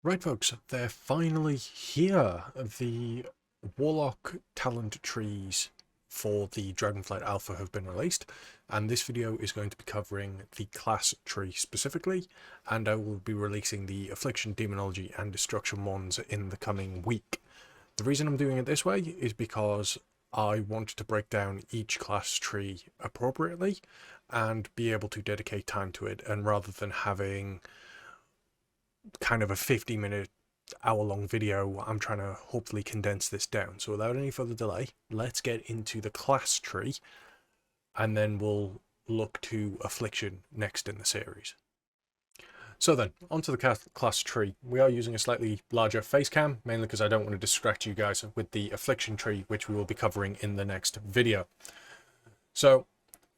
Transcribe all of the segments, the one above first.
Right folks, they're finally here. The Warlock talent trees for the Dragonflight Alpha have been released, and this video is going to be covering the class tree specifically, and I will be releasing the Affliction, Demonology and Destruction ones in the coming week. The reason I'm doing it this way is because I want to break down each class tree appropriately and be able to dedicate time to it, and rather than having kind of a 50-minute hour-long video, I'm trying to hopefully condense this down. So without any further delay, let's get into the class tree, and then we'll look to Affliction next in the series. So then, onto the class tree. We are using a slightly larger face cam, mainly because I don't want to distract you guys with the Affliction tree, which we will be covering in the next video. So,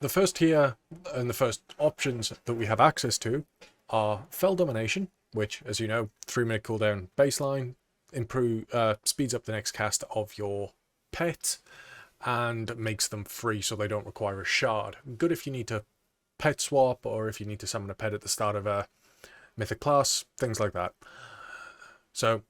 the first tier and the first options that we have access to are Fel Domination, which, as you know, 3-minute cooldown baseline, speeds up the next cast of your pet, and makes them free so they don't require a shard. Good if you need to pet swap, or if you need to summon a pet at the start of a mythic class, things like that. So,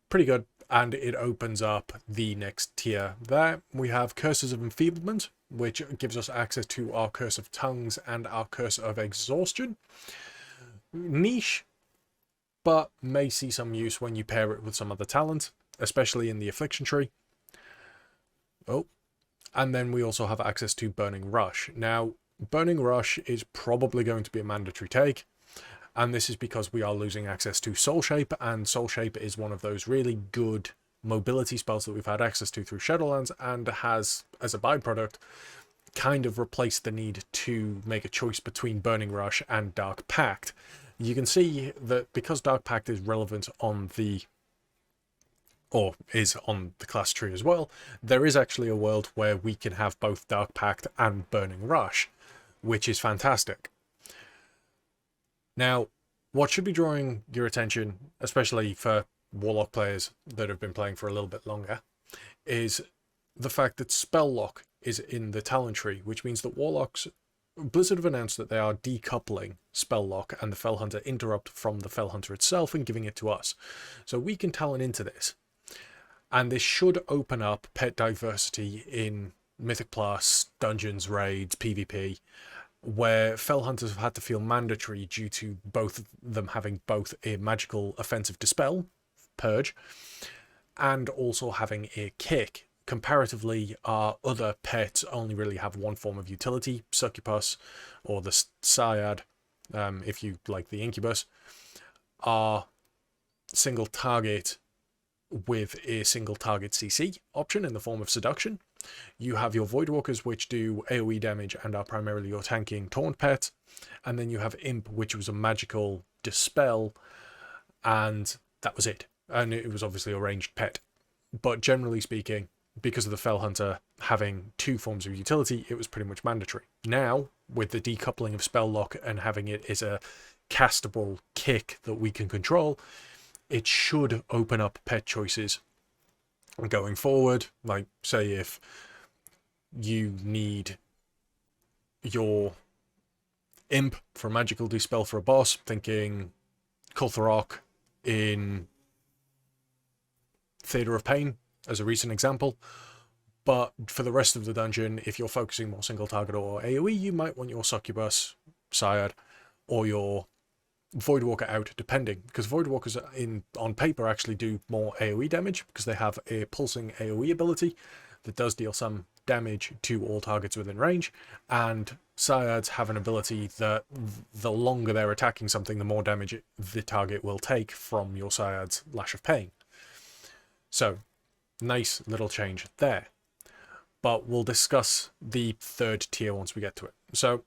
pretty good, and it opens up the next tier. There we have Curses of Enfeeblement, which gives us access to our Curse of Tongues and our Curse of Exhaustion. Niche, but may see some use when you pair it with some other talent, especially in the Affliction tree. Oh, and then we also have access to Burning Rush. Now, Burning Rush is probably going to be a mandatory take, and this is because we are losing access to Soul Shape, and Soul Shape is one of those really good mobility spells that we've had access to through Shadowlands, and has, as a byproduct, kind of replaced the need to make a choice between Burning Rush and Dark Pact. You can see that because Dark Pact is relevant on the class tree as well, there is actually a world where we can have both Dark Pact and Burning Rush, which is fantastic. Now, what should be drawing your attention, especially for Warlock players that have been playing for a little bit longer, is the fact that Spell Lock is in the talent tree, which means that Warlocks... Blizzard have announced that they are decoupling Spell Lock and the Fell Hunter Interrupt from the Fell Hunter itself and giving it to us. So we can talent into this. And this should open up pet diversity in Mythic Plus, Dungeons, Raids, PvP, where Fell Hunters have had to feel mandatory due to both of them having both a magical offensive dispel, Purge, and also having a kick. Comparatively, our other pets only really have one form of utility, Succubus, or the Syad, if you like the Incubus, are single target with a single target CC option in the form of Seduction. You have your Voidwalkers, which do AoE damage and are primarily your tanking taunt pet, and then you have Imp, which was a magical dispel, and that was it. And it was obviously a ranged pet. But generally speaking, because of the Fell Hunter having two forms of utility, it was pretty much mandatory. Now, with the decoupling of Spell Lock and having it as a castable kick that we can control, it should open up pet choices going forward. Like, say if you need your Imp for a magical dispel for a boss, thinking Kultharok in Theatre of Pain as a recent example. But for the rest of the dungeon, if you're focusing more single target or AoE, you might want your Succubus, Syad, or your Voidwalker out, depending, because Voidwalkers on paper actually do more AoE damage because they have a pulsing AoE ability that does deal some damage to all targets within range, and Syads have an ability that the longer they're attacking something, the more damage the target will take from your Syad's Lash of Pain. So, nice little change there. But we'll discuss the third tier once we get to it. So,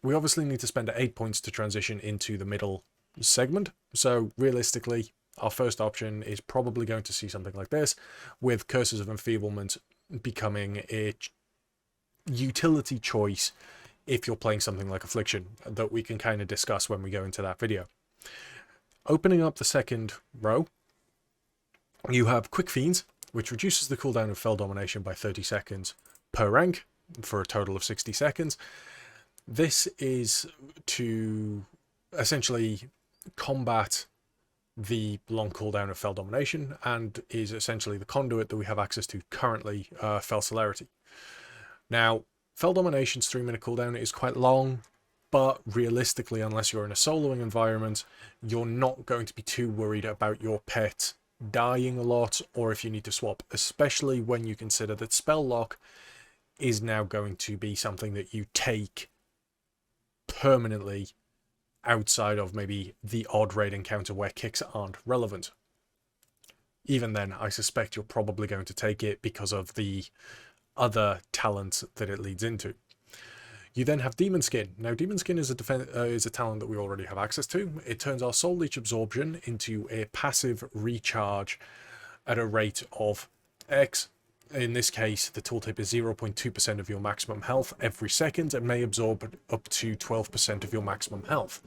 we obviously need to spend 8 points to transition into the middle segment. So realistically, our first option is probably going to see something like this, with Curses of Enfeeblement becoming a utility choice if you're playing something like Affliction, that we can kind of discuss when we go into that video. Opening up the second row, you have Quick Fiends, which reduces the cooldown of Fel Domination by 30 seconds per rank, for a total of 60 seconds. This is to essentially combat the long cooldown of Fell Domination, and is essentially the conduit that we have access to currently, Fell Celerity. Now, Fell Domination's 3-minute cooldown is quite long, but realistically, unless you're in a soloing environment, you're not going to be too worried about your pet dying a lot, or if you need to swap, especially when you consider that Spell Lock is now going to be something that you take permanently outside of maybe the odd raid encounter where kicks aren't relevant. Even then, I suspect you're probably going to take it because of the other talents that it leads into. You then have Demon Skin. Now, Demon Skin is a talent that we already have access to. It turns our Soul Leech Absorption into a passive recharge at a rate of X. In this case, the tooltip is 0.2% of your maximum health every second and may absorb up to 12% of your maximum health.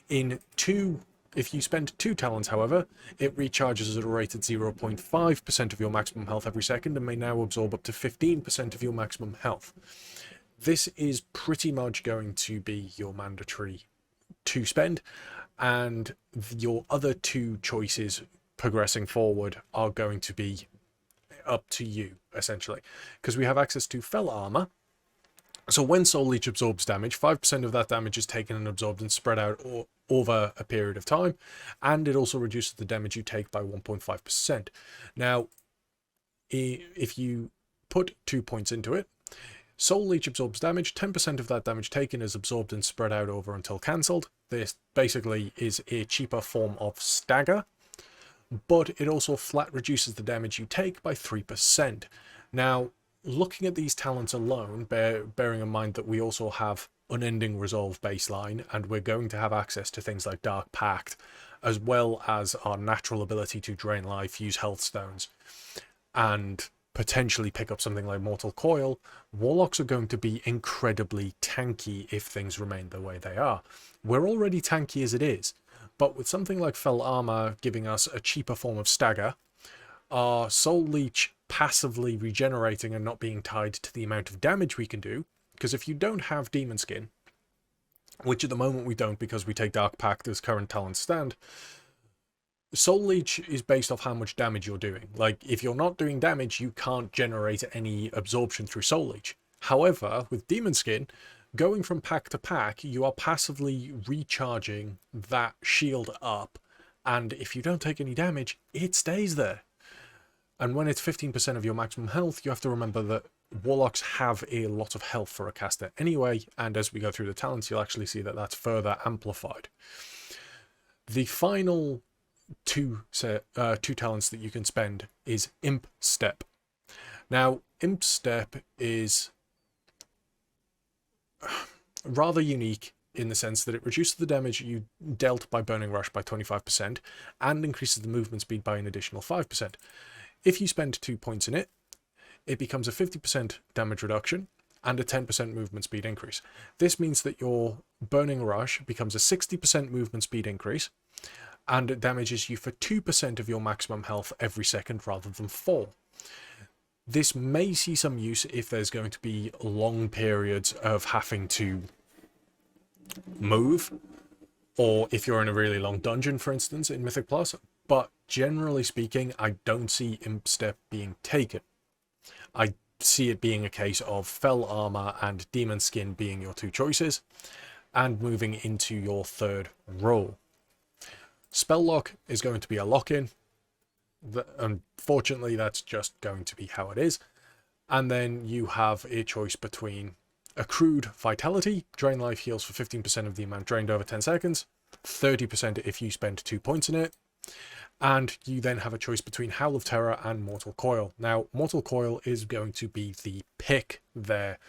If you spend 2 talents, however, it recharges at a rate at 0.5% of your maximum health every second and may now absorb up to 15% of your maximum health. This is pretty much going to be your mandatory to spend, and your other 2 choices progressing forward are going to be up to you, essentially, because we have access to Fell Armor. So when Soul Leech absorbs damage, 5% of that damage is taken and absorbed and spread out over a period of time, and it also reduces the damage you take by 1.5%. Now, if you put 2 points into it, Soul Leech absorbs damage, 10% of that damage taken is absorbed and spread out over until cancelled. This basically is a cheaper form of stagger, but it also flat reduces the damage you take by 3%. Now, looking at these talents alone, bearing in mind that we also have Unending Resolve baseline, and we're going to have access to things like Dark Pact, as well as our natural ability to drain life, use health stones, and potentially pick up something like Mortal Coil, Warlocks are going to be incredibly tanky if things remain the way they are. We're already tanky as it is, but with something like Fell Armor giving us a cheaper form of stagger, our Soul Leech passively regenerating and not being tied to the amount of damage we can do, because if you don't have Demon Skin, which at the moment we don't because we take Dark Pact as current talents stand, Soul Leech is based off how much damage you're doing. Like, if you're not doing damage, you can't generate any absorption through Soul Leech. However, with Demon Skin, going from pack to pack, you are passively recharging that shield up, and if you don't take any damage, it stays there. And when it's 15% of your maximum health, you have to remember that Warlocks have a lot of health for a caster anyway, and as we go through the talents, you'll actually see that that's further amplified. The final two talents that you can spend is Imp Step. Now, Imp Step is rather unique in the sense that it reduces the damage you dealt by Burning Rush by 25% and increases the movement speed by an additional 5%. If you spend 2 points in it, it becomes a 50% damage reduction and a 10% movement speed increase. This means that your Burning Rush becomes a 60% movement speed increase, and it damages you for 2% of your maximum health every second rather than 4. This may see some use if there's going to be long periods of having to move, or if you're in a really long dungeon, for instance, in Mythic Plus, but generally speaking, I don't see Imp Step being taken. I see it being a case of Fell Armor and Demon Skin being your 2 choices, and moving into your 3rd role. Spell Lock is going to be a lock-in. Unfortunately, that's just going to be how it is. And then you have a choice between Accrued Vitality, drain life heals for 15% of the amount drained over 10 seconds, 30% if you spend 2 points in it, and you then have a choice between Howl of Terror and Mortal Coil. Now, Mortal Coil is going to be the pick there,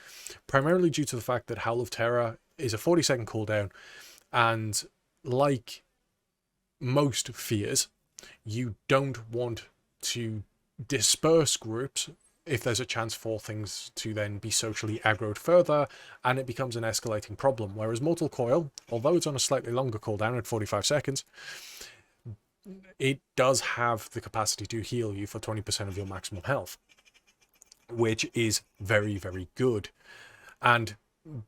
primarily due to the fact that Howl of Terror is a 40-second cooldown, and like most fears, you don't want to disperse groups if there's a chance for things to then be socially aggroed further, and it becomes an escalating problem. Whereas Mortal Coil, although it's on a slightly longer cooldown at 45 seconds, it does have the capacity to heal you for 20% of your maximum health, which is very, very good. And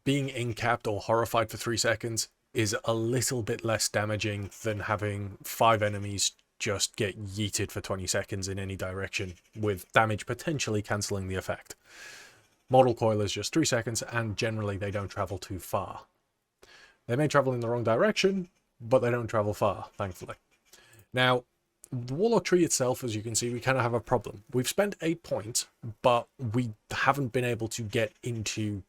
being incapped or horrified for 3 seconds is a little bit less damaging than having 5 enemies just get yeeted for 20 seconds in any direction, with damage potentially cancelling the effect. Mortal Coil is just 3 seconds, and generally they don't travel too far. They may travel in the wrong direction, but they don't travel far, thankfully. Now, the Warlock Tree itself, as you can see, we kind of have a problem. We've spent 8 points, but we haven't been able to get into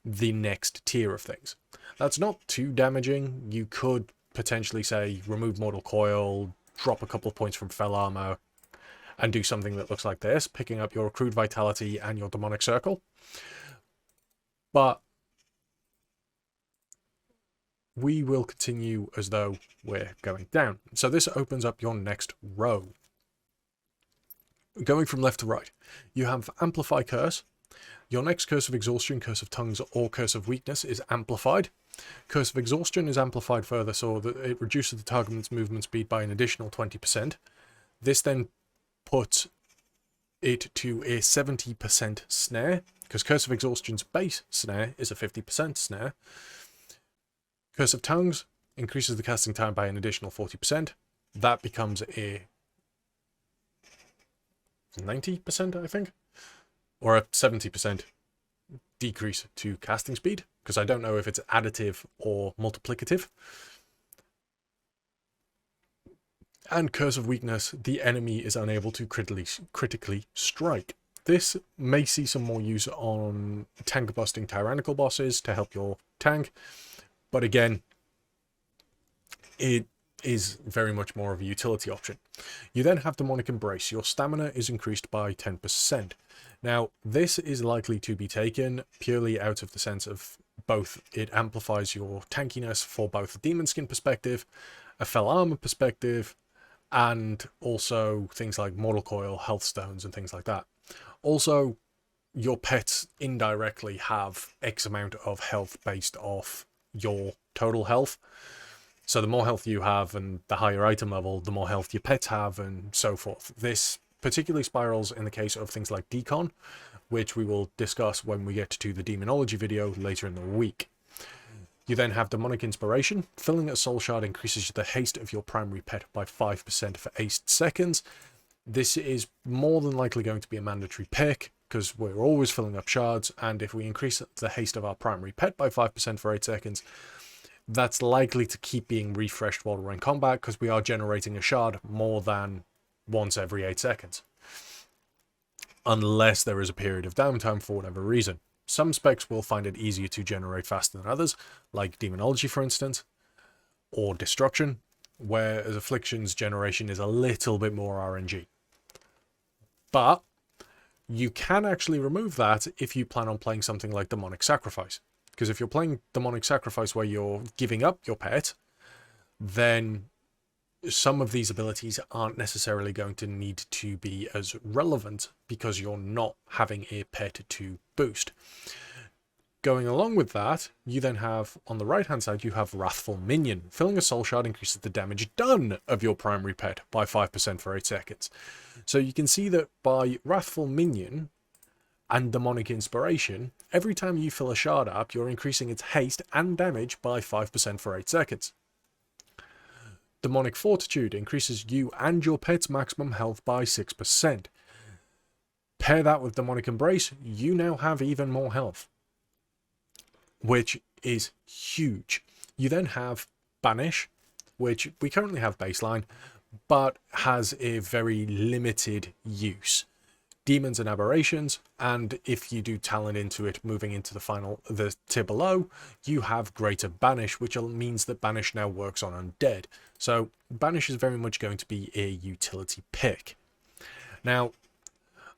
the next tier of things. That's not too damaging. You could potentially say remove Mortal Coil, drop a couple of points from Fell Armor, and do something that looks like this, picking up your Accrued Vitality and your Demonic Circle. But we will continue as though we're going down. So this opens up your next row. Going from left to right, you have Amplify Curse. Your next Curse of Exhaustion, Curse of Tongues, or Curse of Weakness is amplified. Curse of Exhaustion is amplified further so that it reduces the target's movement speed by an additional 20%. This then puts it to a 70% snare, because Curse of Exhaustion's base snare is a 50% snare. Curse of Tongues increases the casting time by an additional 40%. That becomes a 90%, I think, or a 70% decrease to casting speed, because I don't know if it's additive or multiplicative. And Curse of Weakness, the enemy is unable to critically strike. This may see some more use on tank busting tyrannical bosses to help your tank, but again, it is very much more of a utility option. You then have Demonic Embrace. Your stamina is increased by 10%. Now, this is likely to be taken purely out of the sense of both it amplifies your tankiness for both a Demon Skin perspective, a Fell Armor perspective, and also things like Mortal Coil, Health Stones, and things like that. Also, your pets indirectly have X amount of health based off your total health. So the more health you have and the higher item level, the more health your pets have, and so forth. This particularly spirals in the case of things like Decon, which we will discuss when we get to the Demonology video later in the week. You then have Demonic Inspiration. Filling a Soul Shard increases the haste of your primary pet by 5% for 8 seconds. This is more than likely going to be a mandatory pick, because we're always filling up shards, and if we increase the haste of our primary pet by 5% for 8 seconds, that's likely to keep being refreshed while we're in combat, because we are generating a shard more than once every 8 seconds. Unless there is a period of downtime for whatever reason. Some specs will find it easier to generate faster than others, like Demonology for instance, or Destruction, whereas Affliction's generation is a little bit more RNG. But you can actually remove that if you plan on playing something like Demonic Sacrifice. Because if you're playing Demonic Sacrifice where you're giving up your pet, then some of these abilities aren't necessarily going to need to be as relevant because you're not having a pet to boost. Going along with that, you then have, on the right hand side, you have Wrathful Minion. Filling a Soul Shard increases the damage done of your primary pet by 5% for 8 seconds. So you can see that by Wrathful Minion and Demonic Inspiration, every time you fill a shard up, you're increasing its haste and damage by 5% for 8 seconds. Demonic Fortitude increases you and your pet's maximum health by 6%. Pair that with Demonic Embrace, you now have even more health, which is huge. You then have Banish, which we currently have baseline, but has a very limited use. Demons and Aberrations, and if you do talent into it, moving into the tier below, you have Greater Banish, which means that Banish now works on Undead. So Banish is very much going to be a utility pick. Now,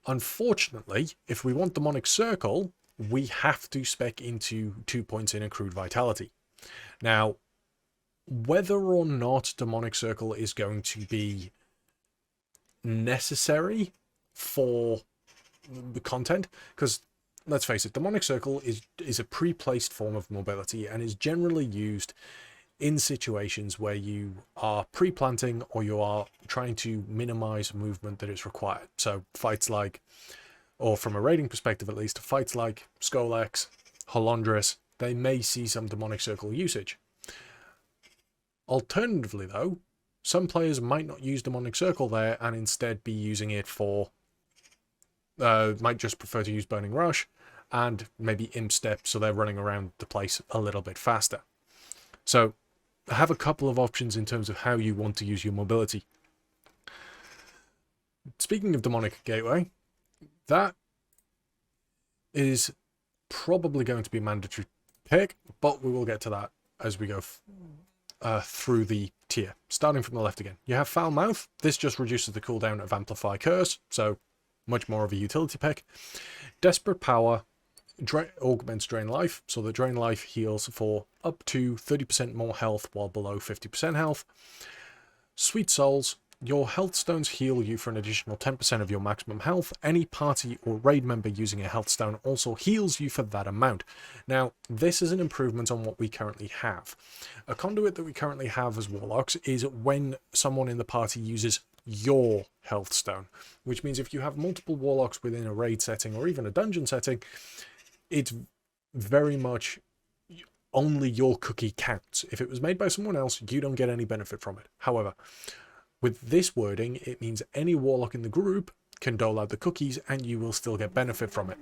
unfortunately, if we want Demonic Circle, we have to spec into 2 points in Accrued Vitality. Now, whether or not Demonic Circle is going to be necessary for the content, because let's face it, Demonic Circle is a pre-placed form of mobility and is generally used in situations where you are pre-planting or you are trying to minimize movement that is required. So fights like, or from a raiding perspective at least, fights like Skolex, Holondrus, they may see some Demonic Circle usage. Alternatively though, some players might not use Demonic Circle there and instead be using it for, might just prefer to use Burning Rush and maybe Imp Step, so they're running around the place a little bit faster. So I have a couple of options in terms of how you want to use your mobility. Speaking of Demonic Gateway, that is probably going to be a mandatory pick, but we will get to that as we go through the tier. Starting from the left again, you have Foul Mouth. This just reduces the cooldown of Amplify Curse, so much more of a utility pick. Desperate Power augments Drain Life, so the Drain Life heals for up to 30% more health while below 50% health. Sweet Souls, your health stones heal you for an additional 10% of your maximum health. Any party or raid member using a health stone also heals you for that amount. Now, this is an improvement on what we currently have. A conduit that we currently have as Warlocks is when someone in the party uses your health stone, which means if you have multiple Warlocks within a raid setting or even a dungeon setting, it's very much only your cookie counts. If it was made by someone else, you don't get any benefit from it. However, with this wording, it means any Warlock in the group can dole out the cookies and you will still get benefit from it.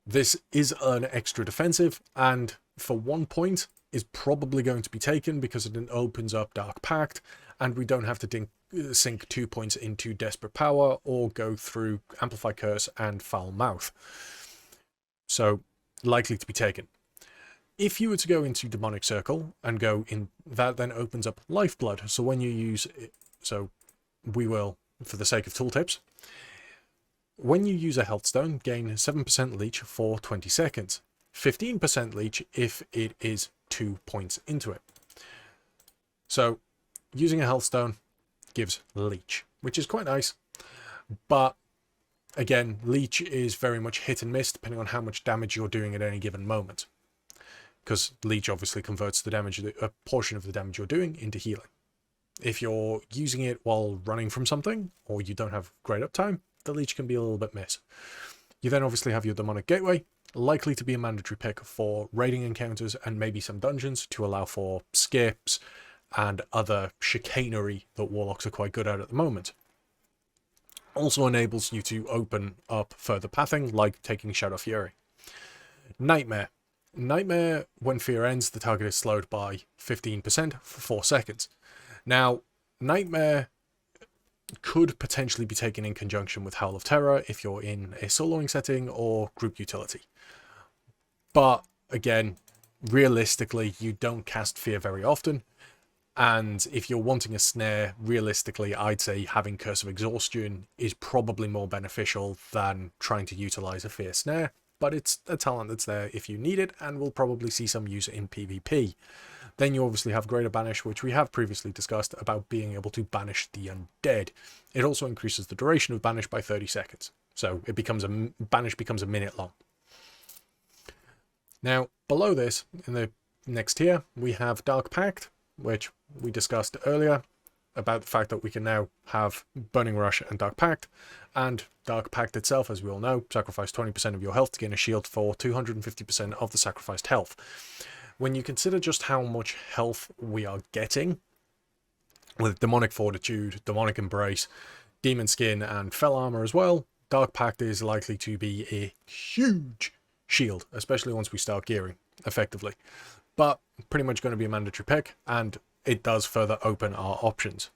This is an extra defensive, and for 1 point is probably going to be taken because it opens up Dark Pact, and we don't have to sink 2 points into Desperate Power or go through Amplify Curse and Foul Mouth. So, likely to be taken. If you were to go into Demonic Circle and go in, that then opens up Lifeblood. So when you use it, so we will, for the sake of tooltips, when you use a health stone, gain 7% leech for 20 seconds. 15% leech if it is 2 points into it. So using a health stone gives leech, which is quite nice. But again, leech is very much hit and miss depending on how much damage you're doing at any given moment. Because leech obviously converts the damage, a portion of the damage you're doing into healing. If you're using it while running from something, or you don't have great uptime, the leech can be a little bit miss. You then obviously have your Demonic Gateway, likely to be a mandatory pick for raiding encounters and maybe some dungeons to allow for skips and other chicanery that Warlocks are quite good at the moment. Also enables you to open up further pathing, like taking Shadow Fury. Nightmare. Nightmare, when fear ends, the target is slowed by 15% for 4 seconds. Now, Nightmare could potentially be taken in conjunction with Howl of Terror if you're in a soloing setting or group utility. But, again, realistically, you don't cast fear very often. And if you're wanting a snare, realistically, I'd say having Curse of Exhaustion is probably more beneficial than trying to utilize a fear snare. But it's a talent that's there if you need it, and we'll probably see some use in PvP. Then you obviously have Greater Banish, which we have previously discussed about being able to banish the undead. It also increases the duration of Banish by 30 seconds. So it becomes Banish becomes a minute long. Now, below this, in the next tier, we have Dark Pact, which we discussed earlier, about the fact that we can now have Burning Rush and Dark Pact, and Dark Pact itself, as we all know, sacrifice 20% of your health to gain a shield for 250% of the sacrificed health. When you consider just how much health we are getting, with Demonic Fortitude, Demonic Embrace, Demon Skin, and Fell Armor as well, Dark Pact is likely to be a huge shield, especially once we start gearing effectively. But pretty much going to be a mandatory pick, and it does further open our options.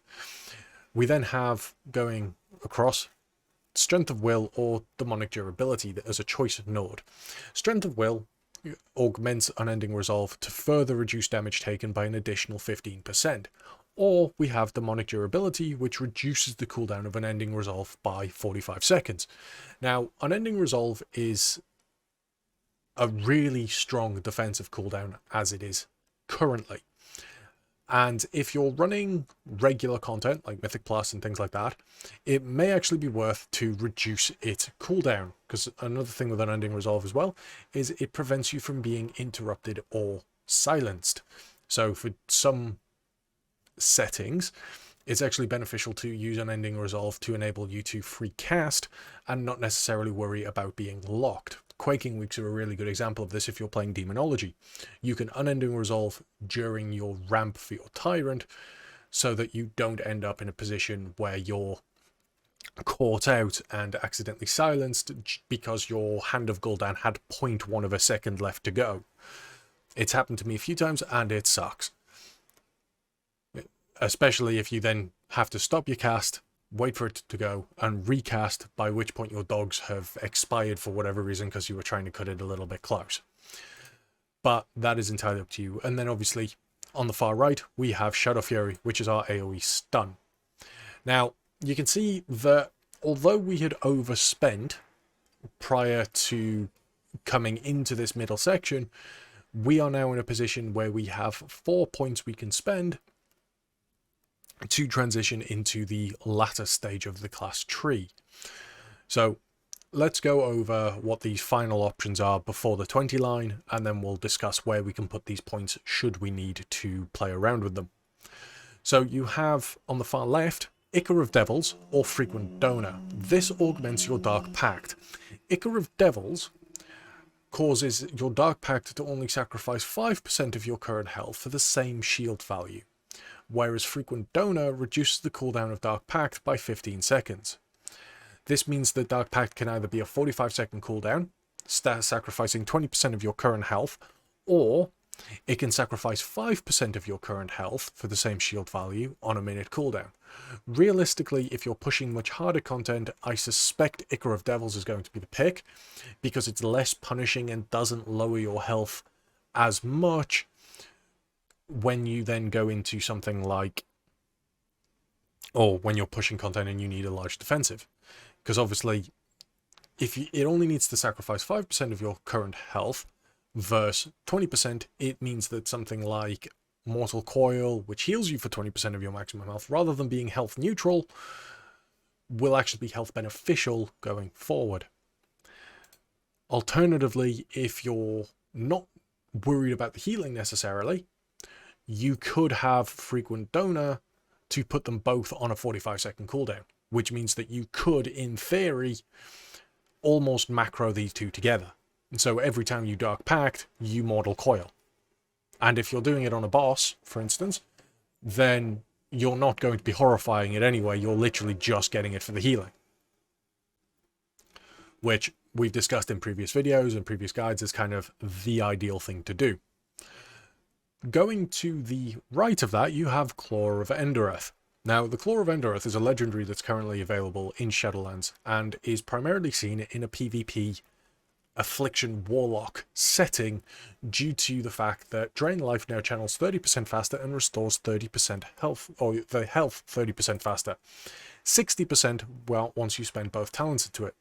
We then have, going across, Strength of Will or Demonic Durability as a choice node. Strength of Will augments Unending Resolve to further reduce damage taken by an additional 15%. Or we have Demonic Durability, which reduces the cooldown of Unending Resolve by 45 seconds. Now, Unending Resolve is a really strong defensive cooldown as it is currently. And if you're running regular content, like Mythic Plus and things like that, it may actually be worth to reduce its cooldown. Because another thing with Unending Resolve as well, is it prevents you from being interrupted or silenced. So for some settings, it's actually beneficial to use Unending Resolve to enable you to free cast and not necessarily worry about being locked. Quaking Weeks are a really good example of this if you're playing Demonology. You can Unending Resolve during your ramp for your Tyrant so that you don't end up in a position where you're caught out and accidentally silenced because your Hand of Gul'dan had 0.1 of a second left to go. It's happened to me a few times and it sucks. Especially if you then have to stop your cast, wait for it to go, and recast, by which point your dogs have expired for whatever reason because you were trying to cut it a little bit close. But that is entirely up to you. And then obviously on the far right we have Shadow Fury, which is our AoE stun. Now you can see that although we had overspent prior to coming into this middle section, we are now in a position where we have 4 points we can spend to transition into the latter stage of the class tree. So let's go over what these final options are before the 20 line, and then we'll discuss where we can put these points should we need to play around with them. So you have on the far left Ichor of Devils or Frequent Donor. This augments your Dark Pact. Ichor of Devils causes your Dark Pact to only sacrifice 5% of your current health for the same shield value, whereas Frequent Donor reduces the cooldown of Dark Pact by 15 seconds. This means that Dark Pact can either be a 45-second cooldown, sacrificing 20% of your current health, or it can sacrifice 5% of your current health for the same shield value on a minute cooldown. Realistically, if you're pushing much harder content, I suspect Ichor of Devils is going to be the pick, because it's less punishing and doesn't lower your health as much when you then go into something like, or when you're pushing content and you need a large defensive. Because obviously, if it only needs to sacrifice 5% of your current health versus 20%, it means that something like Mortal Coil, which heals you for 20% of your maximum health, rather than being health neutral, will actually be health beneficial going forward. Alternatively, if you're not worried about the healing necessarily, you could have Frequent Donor to put them both on a 45-second cooldown, which means that you could, in theory, almost macro these two together. And so every time you Dark Pact, you Mortal Coil. And if you're doing it on a boss, for instance, then you're not going to be horrifying it anyway, you're literally just getting it for the healing. Which we've discussed in previous videos and previous guides is kind of the ideal thing to do. Going to the right of that, you have Claw of Endoreth. Now, the Claw of Endoreth is a legendary that's currently available in Shadowlands and is primarily seen in a PvP Affliction Warlock setting due to the fact that Drain Life now channels 30% faster and restores 30% health, or the health 30% faster. 60%, well, once you spend both talents into it.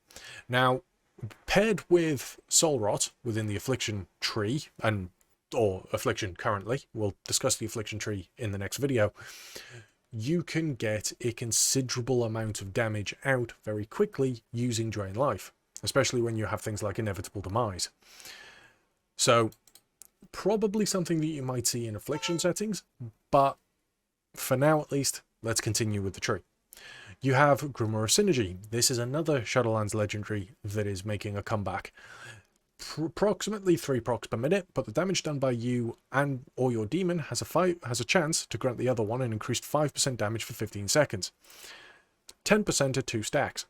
Now, paired with Soul Rot within the Affliction tree, or Affliction currently, we'll discuss the Affliction tree in the next video, you can get a considerable amount of damage out very quickly using Drain Life, especially when you have things like Inevitable Demise. So, probably something that you might see in Affliction settings, but for now at least, let's continue with the tree. You have Grimoire Synergy. This is another Shadowlands legendary that is making a comeback. Approximately 3 procs per minute, but the damage done by you and or your demon has a chance to grant the other one an increased 5% damage for 15 seconds. 10% at 2 stacks.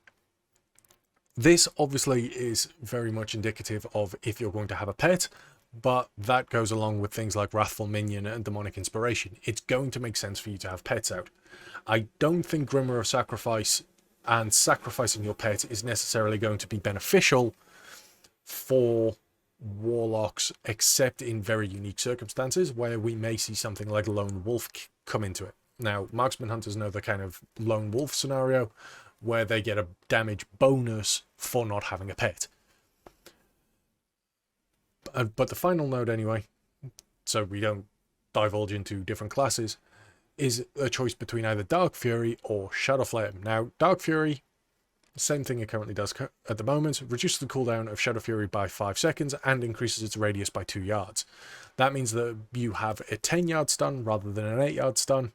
This obviously is very much indicative of if you're going to have a pet, but that goes along with things like Wrathful Minion and Demonic Inspiration. It's going to make sense for you to have pets out. I don't think Grimoire of Sacrifice and sacrificing your pet is necessarily going to be beneficial for Warlocks, except in very unique circumstances where we may see something like Lone Wolf come into it. Now, Marksman Hunters know the kind of Lone Wolf scenario where they get a damage bonus for not having a pet. But the final node anyway, so we don't divulge into different classes, is a choice between either Dark Fury or Shadow Flame. Now, Dark Fury, same thing it currently does at the moment, reduces the cooldown of Shadow Fury by 5 seconds and increases its radius by 2 yards. That means that you have a 10-yard stun rather than an 8-yard stun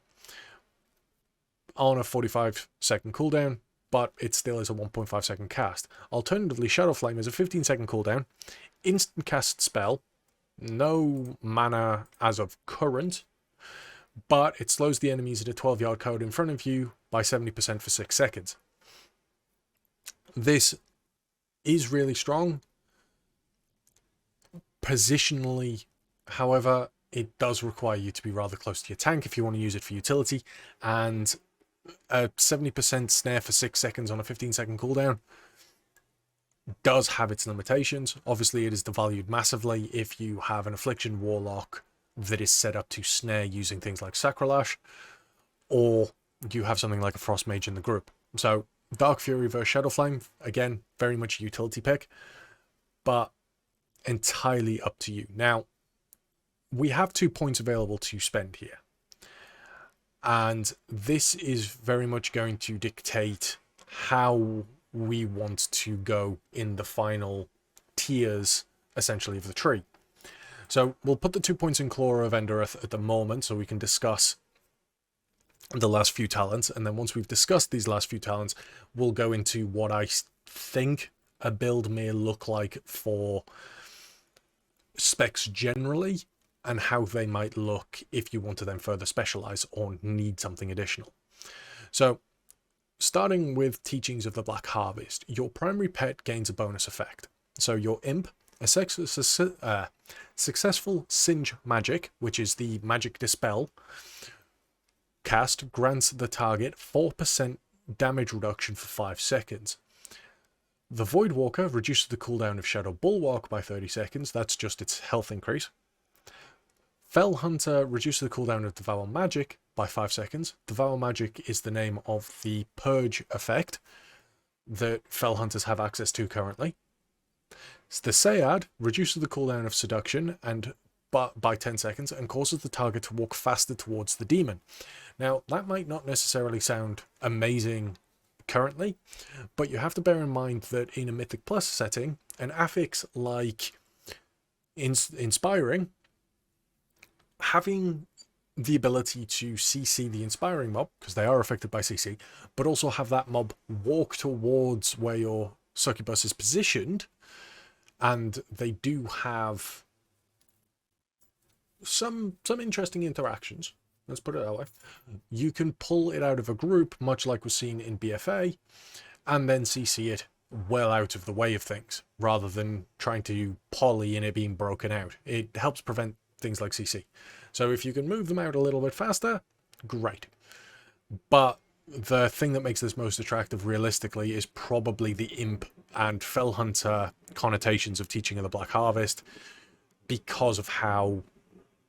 on a 45-second cooldown, but it still is a 1.5 second cast. Alternatively, Shadow Flame is a 15 second cooldown, instant cast spell, no mana as of current, but it slows the enemies at a 12-yard code in front of you by 70% for 6 seconds. This is really strong. Positionally, however, it does require you to be rather close to your tank if you want to use it for utility, and a 70% snare for 6 seconds on a 15-second cooldown does have its limitations. Obviously, it is devalued massively if you have an Affliction Warlock that is set up to snare using things like Sacrilege, or you have something like a Frost Mage in the group. So Dark Fury versus Shadow Flame, again, very much a utility pick, but entirely up to you. Now, we have 2 points available to spend here, and this is very much going to dictate how we want to go in the final tiers, essentially, of the tree. So we'll put the 2 points in Claw of Endereth at the moment so we can discuss the last few talents, and then once we've discussed these last few talents, we'll go into what I think a build may look like for specs generally, and how they might look if you want to then further specialize or need something additional. So, starting with Teachings of the Black Harvest, your primary pet gains a bonus effect. So your imp, a successful Singe magic, which is the magic dispel cast, grants the target 4% damage reduction for 5 seconds. The Voidwalker reduces the cooldown of Shadow Bulwark by 30 seconds. That's just its health increase. Fell Hunter reduces the cooldown of Devour Magic by 5 seconds. Devour Magic is the name of the Purge effect that Fell Hunters have access to currently. The Sayad reduces the cooldown of Seduction by 10 seconds and causes the target to walk faster towards the demon. Now, that might not necessarily sound amazing currently, but you have to bear in mind that in a Mythic Plus setting, an affix like Inspiring, having the ability to CC the Inspiring mob, because they are affected by CC, but also have that mob walk towards where your Succubus is positioned, and they do have some interesting interactions, let's put it that way. You can pull it out of a group, much like was seen in BFA, and then CC it well out of the way of things, rather than trying to poly and it being broken out. It helps prevent things like CC. So if you can move them out a little bit faster, great. But the thing that makes this most attractive realistically is probably the Imp and Fell Hunter connotations of Teaching of the Black Harvest, because of how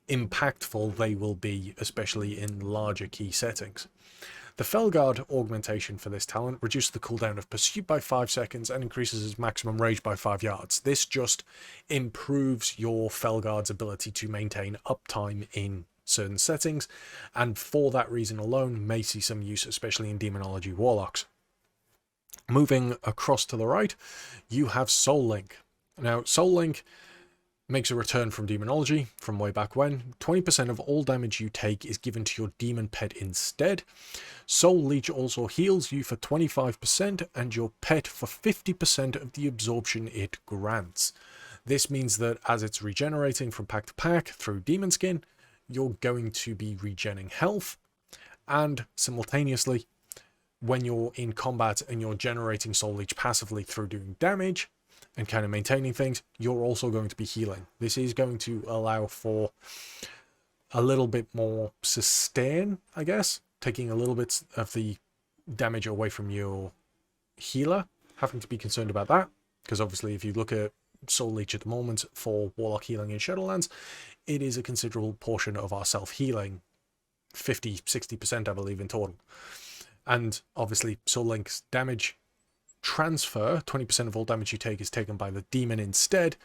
impactful they will be, especially in larger key settings. The Felguard augmentation for this talent reduces the cooldown of Pursuit by 5 seconds and increases its maximum range by 5 yards. This just improves your Felguard's ability to maintain uptime in certain settings, and for that reason alone may see some use, especially in Demonology Warlocks. Moving across to the right, you have Soul Link. Now, Soul Link makes a return from Demonology from way back when. 20% of all damage you take is given to your demon pet instead. Soul Leech also heals you for 25% and your pet for 50% of the absorption it grants. This means that as it's regenerating from pack to pack through Demon Skin, you're going to be regenning health, and simultaneously, when you're in combat and you're generating Soul Leech passively through doing damage and kind of maintaining things, you're also going to be healing. This is going to allow for a little bit more sustain, I guess, taking a little bit of the damage away from your healer, having to be concerned about that, because obviously if you look at Soul Leech at the moment for Warlock healing in Shadowlands, it is a considerable portion of our self-healing, 50-60% I believe in total. And obviously Soul Link's damage transfer, 20% of all damage you take is taken by the demon instead,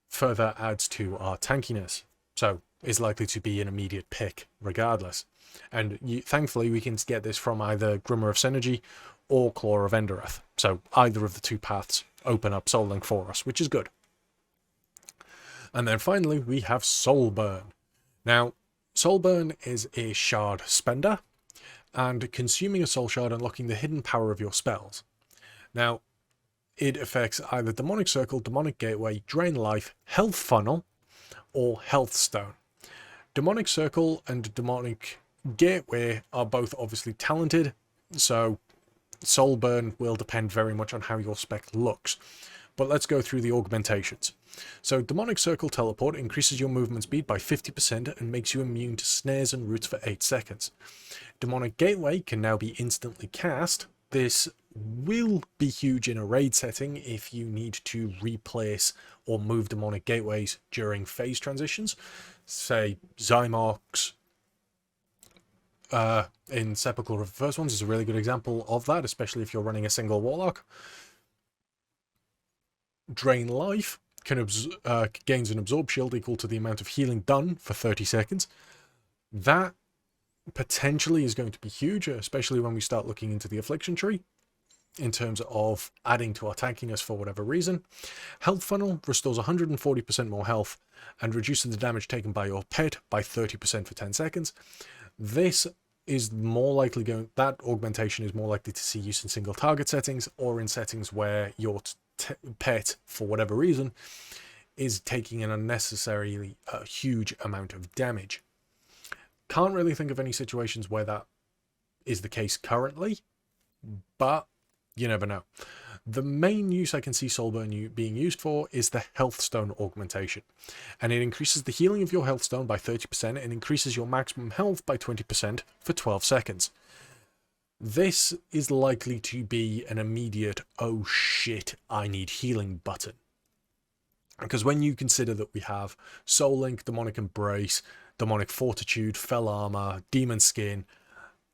further adds to our tankiness, so is likely to be an immediate pick regardless. And thankfully we can get this from either Grimoire Synergy or Claw of Endereth, so either of the two paths open up Soul Link for us, which is good. And then finally we have Soul Burn. Now, Soul Burn is a shard spender, and consuming a soul shard, unlocking the hidden power of your spells. Now, it affects either Demonic Circle, Demonic Gateway, Drain Life, Health Funnel, or Health Stone. Demonic Circle and Demonic Gateway are both obviously talented, so Soul Burn will depend very much on how your spec looks. But let's go through the augmentations. So Demonic Circle Teleport increases your movement speed by 50% and makes you immune to snares and roots for 8 seconds. Demonic Gateway can now be instantly cast. This will be huge in a raid setting if you need to replace or move Demonic Gateways during phase transitions. Say Zymox in Sepulchre of the First Ones is a really good example of that, especially if you're running a single Warlock. Drain Life can gains an Absorb Shield equal to the amount of healing done for 30 seconds. That potentially is going to be huge, especially when we start looking into the Affliction tree, in terms of adding to our tankiness for whatever reason. Health Funnel restores 140% more health and reduces the damage taken by your pet by 30% for 10 seconds. This is more likely that augmentation is more likely to see use in single target settings or in settings where your pet, for whatever reason, is taking an unnecessarily huge amount of damage. Can't really think of any situations where that is the case currently, but you never know. The main use I can see Soulburn being used for is the Health Stone augmentation, and it increases the healing of your Health Stone by 30% and increases your maximum health by 20% for 12 seconds. This is likely to be an immediate, oh shit, I need healing button. Because when you consider that we have Soul Link, Demonic Embrace, Demonic Fortitude, Fell Armor, Demon Skin,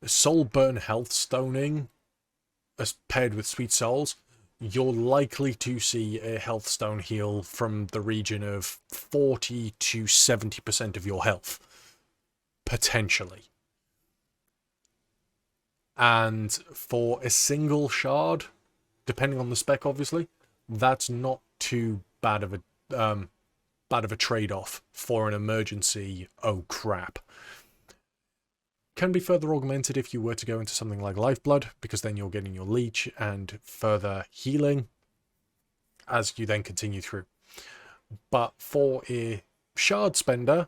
Soul Burn Health Stoning, as paired with Sweet Souls, you're likely to see a Health Stone heal from the region of 40 to 70% of your health. Potentially. And for a single shard, depending on the spec obviously, that's not too bad of a trade-off for an emergency, oh crap. Can be further augmented if you were to go into something like Lifeblood, because then you're getting your leech and further healing as you then continue through. But for a shard spender,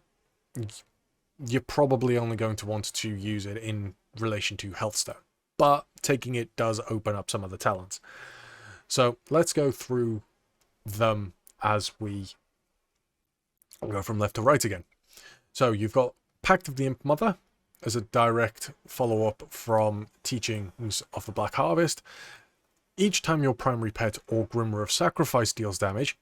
you're probably only going to want to use it in relation to Healthstone, but taking it does open up some other talents. So let's go through them as we go from left to right again. So you've got Pact of the Imp Mother as a direct follow-up from Teachings of the Black Harvest. Each time your primary pet or Grimoire of Sacrifice deals damage,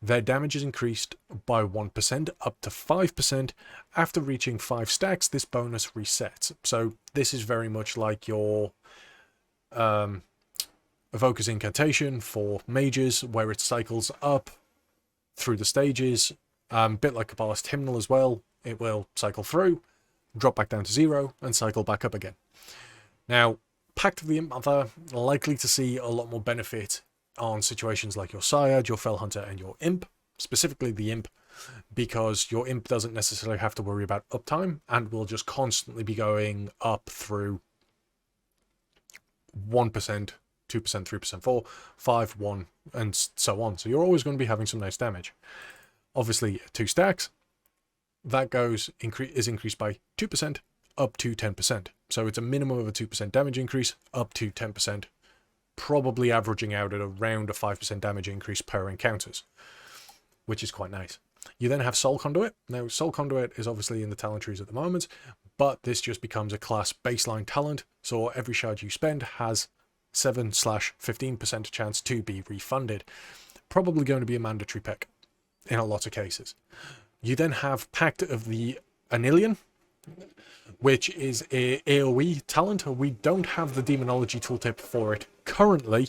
their damage is increased by 1% up to 5%. After reaching 5 stacks, this bonus resets. So this is very much like your Evoker's Incantation for mages, where it cycles up through the stages. Bit like Kabbalist Hymnal as well. It will cycle through, drop back down to 0, and cycle back up again. Now, Pact of the Imp Mother, likely to see a lot more benefit on situations like your Syad, your Fell Hunter, and your Imp, specifically the Imp, because your Imp doesn't necessarily have to worry about uptime, and will just constantly be going up through 1%, 2%, 3%, 4, 5, 1, and so on. So you're always going to be having some nice damage. Obviously, 2 stacks, that is increased by 2% up to 10%. So it's a minimum of a 2% damage increase up to 10%, probably averaging out at around a 5% damage increase per encounters, which is quite nice. You then have Soul Conduit. Now, Soul Conduit is obviously in the talent trees at the moment, but this just becomes a class baseline talent, so every shard you spend has 7/15% chance to be refunded. Probably going to be a mandatory pick in a lot of cases. You then have Pact of the Anilian, which is a AoE talent. We don't have the Demonology tooltip for it currently,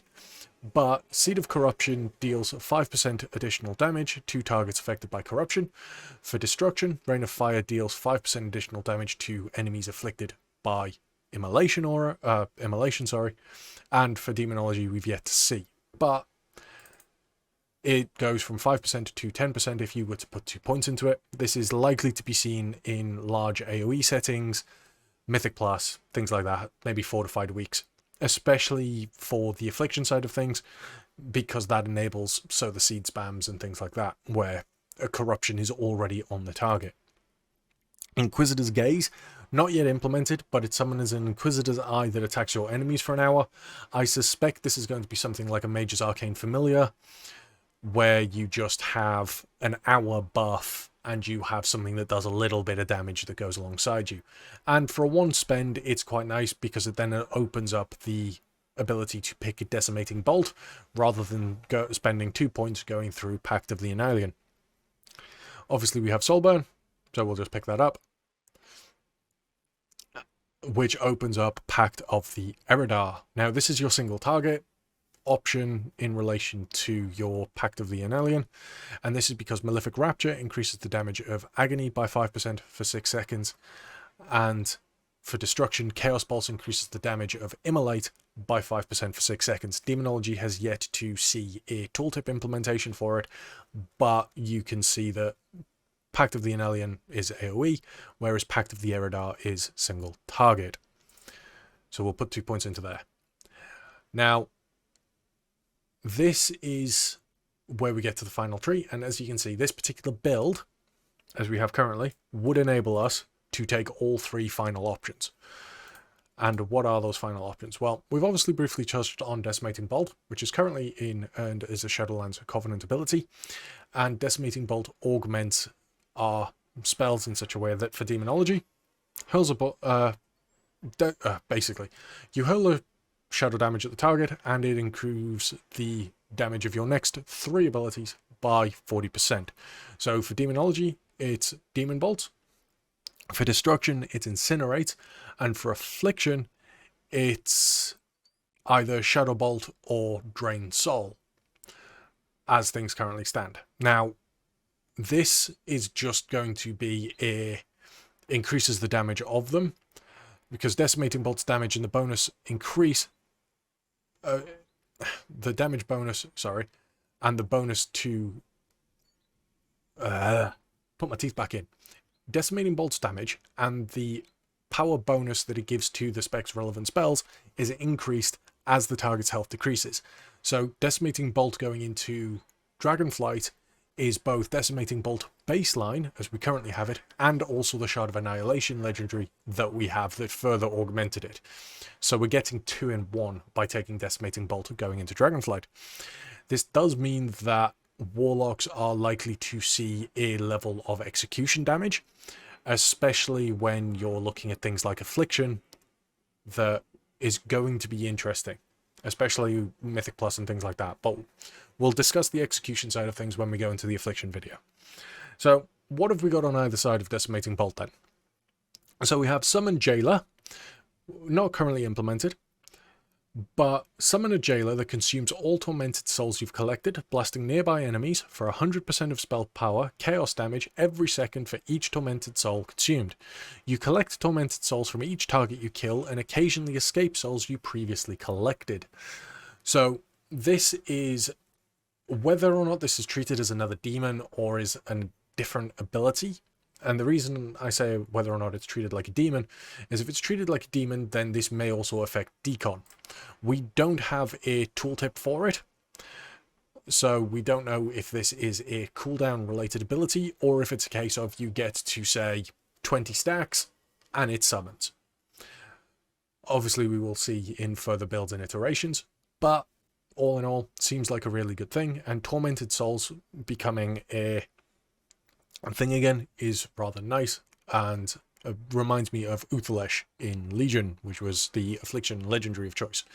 but Seed of Corruption deals 5% additional damage to targets affected by corruption. For Destruction, Rain of Fire deals 5% additional damage to enemies afflicted by immolation, and for Demonology we've yet to see, but it goes from 5% to 10% if you were to put 2 points into it. This is likely to be seen in large AoE settings, Mythic Plus, things like that, maybe fortified weeks, especially for the Affliction side of things, because that enables sow the seed spams and things like that, where a corruption is already on the target. Inquisitor's Gaze, not yet implemented, but it summons an Inquisitor's Eye that attacks your enemies for an hour. I suspect this is going to be something like a Mage's Arcane Familiar, where you just have an hour buff and you have something that does a little bit of damage that goes alongside you. And for a one spend, it's quite nice because it then opens up the ability to pick a Decimating Bolt rather than spending 2 points going through Pact of the Annihilation. Obviously we have Soulburn, so we'll just pick that up, which opens up Pact of the Eridar. Now this is your single target option in relation to your Pact of the Annihilation, and this is because Malefic Rapture increases the damage of Agony by 5% for 6 seconds, and for Destruction, Chaos Pulse increases the damage of Immolate by 5% for 6 seconds. Demonology has yet to see a tooltip implementation for it, but you can see that Pact of the Annihilation is AoE, whereas Pact of the Eridar is single target. So we'll put 2 points into there. Now, this is where we get to the final tree, and as you can see, this particular build, as we have currently, would enable us to take all 3 final options. And what are those final options? Well, we've obviously briefly touched on Decimating Bolt, which is currently earned as a Shadowlands Covenant ability, and Decimating Bolt augments our spells in such a way that for Demonology, basically, you hurl a shadow damage at the target, and it improves the damage of your next 3 abilities by 40%. So for Demonology, it's Demon Bolt. For Destruction, it's Incinerate. And for Affliction, it's either Shadow Bolt or Drain Soul, as things currently stand. Now, this is just going to be increases the damage of them, because Decimating Bolt's damage and the bonus increase the damage bonus, and the bonus to put my teeth back in. Decimating Bolt's damage and the power bonus that it gives to the spec's relevant spells is increased as the target's health decreases. So Decimating Bolt going into Dragonflight is both Decimating Bolt baseline, as we currently have it, and also the Shard of Annihilation legendary that we have that further augmented it. So we're getting 2 in 1 by taking Decimating Bolt going into Dragonflight. This does mean that Warlocks are likely to see a level of execution damage, especially when you're looking at things like Affliction, that is going to be interesting, especially Mythic Plus and things like that. But we'll discuss the execution side of things when we go into the Affliction video. So what have we got on either side of Decimating Bolt then? So we have Summon Jailer, not currently implemented, but summon a Jailer that consumes all tormented souls you've collected, blasting nearby enemies for 100% of spell power, chaos damage every second for each tormented soul consumed. You collect tormented souls from each target you kill and occasionally escape souls you previously collected. So this is, whether or not this is treated as another demon or is a different ability, and the reason I say whether or not it's treated like a demon is if it's treated like a demon, then this may also affect Decon. We don't have a tooltip for it, so we don't know if this is a cooldown related ability or if it's a case of you get to say 20 stacks and it summons. Obviously we will see in further builds and iterations, but all in all, seems like a really good thing, and Tormented Souls becoming a thing again is rather nice, and reminds me of Uthalesh in Legion, which was the Affliction legendary of choice.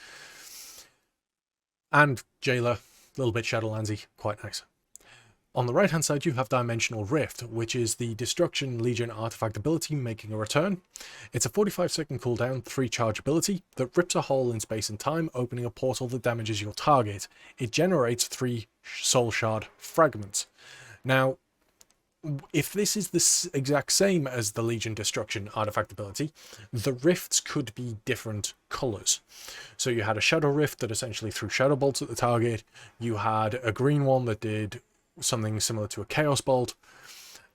And Jailer, a little bit Shadowlandsy, quite nice. On the right hand side you have Dimensional Rift, which is the Destruction Legion artifact ability making a return. It's a 45-second cooldown, 3 charge ability that rips a hole in space and time, opening a portal that damages your target. It generates 3 soul shard fragments. Now, if this is the exact same as the Legion Destruction artifact ability, the rifts could be different colours. So you had a Shadow Rift that essentially threw Shadow Bolts at the target, you had a green one that did something similar to a Chaos Bolt,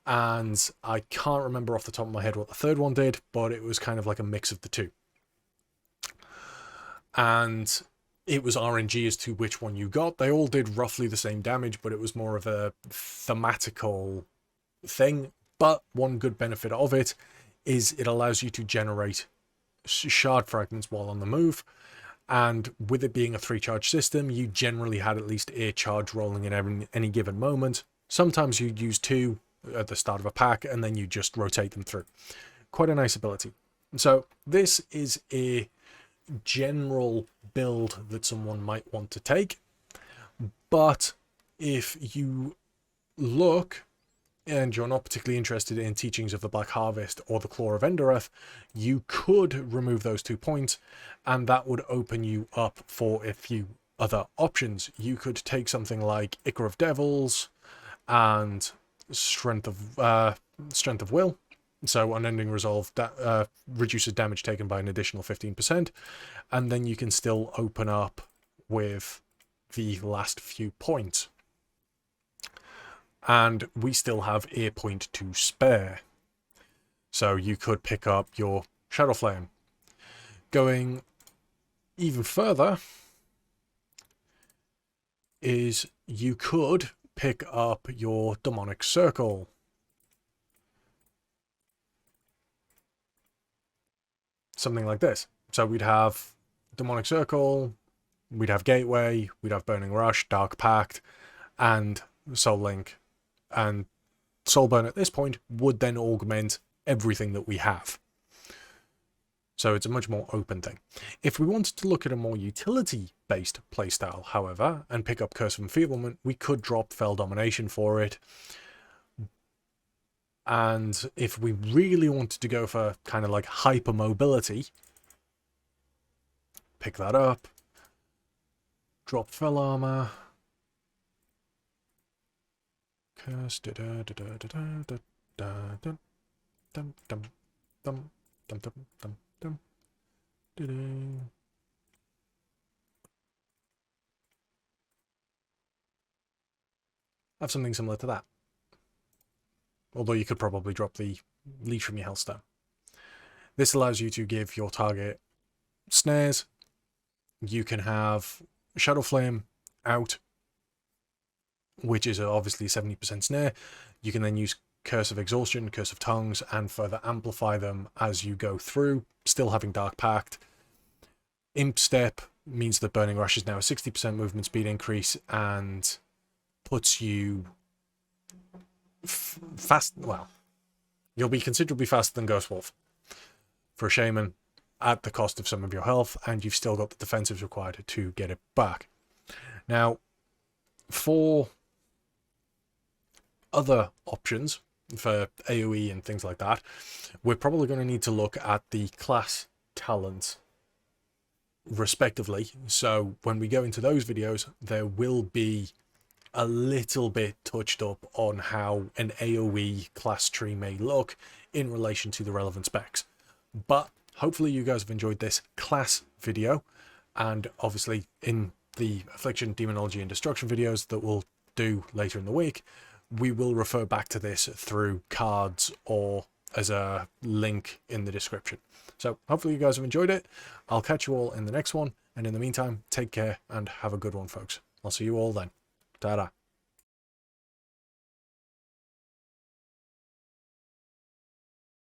and I can't remember off the top of my head what the third one did, but it was kind of like a mix of the two. And it was RNG as to which one you got. They all did roughly the same damage, but it was more of a thematical thing. But one good benefit of it is it allows you to generate shard fragments while on the move. And with it being a 3-charge system, you generally had at least a charge rolling in any given moment. Sometimes you'd use 2 at the start of a pack, and then you just rotate them through. Quite a nice ability. So this is a general build that someone might want to take, but if you look and you're not particularly interested in Teachings of the Black Harvest or the Claw of Endereth, you could remove those 2 points, and that would open you up for a few other options. You could take something like Ichor of Devils and Strength of Will. So Unending Resolve reduces damage taken by an additional 15%, and then you can still open up with the last few points. And we still have a point to spare. So you could pick up your Shadow Flame. Going even further is you could pick up your Demonic Circle. Something like this. So we'd have Demonic Circle, we'd have Gateway, we'd have Burning Rush, Dark Pact, and Soul Link. And Soulburn at this point would then augment everything that we have. So it's a much more open thing. If we wanted to look at a more utility-based playstyle, however, and pick up Curse of Enfieldment, we could drop Fell Domination for it. And if we really wanted to go for kind of like hyper-mobility, pick that up, drop Fell Armor, Curse, have something similar to that. Although you could probably drop the Leech from your Hellstone. This allows you to give your target snares. You can have Shadow Flame out, which is obviously 70% snare. You can then use Curse of Exhaustion, Curse of Tongues, and further amplify them as you go through, still having Dark Pact. Imp Step means that Burning Rush is now a 60% movement speed increase and puts you fast. Well, you'll be considerably faster than Ghost Wolf for a Shaman at the cost of some of your health, and you've still got the defensives required to get it back. Now, for other options for AoE and things like that, we're probably going to need to look at the class talents respectively. So when we go into those videos, there will be a little bit touched up on how an AoE class tree may look in relation to the relevant specs. But hopefully you guys have enjoyed this class video, and obviously in the Affliction, Demonology and Destruction videos that we'll do later in the week, we will refer back to this through cards or as a link in the description. So hopefully you guys have enjoyed it. I'll catch you all in the next one, and in the meantime, take care and have a good one, folks. I'll see you all then. Ta-da.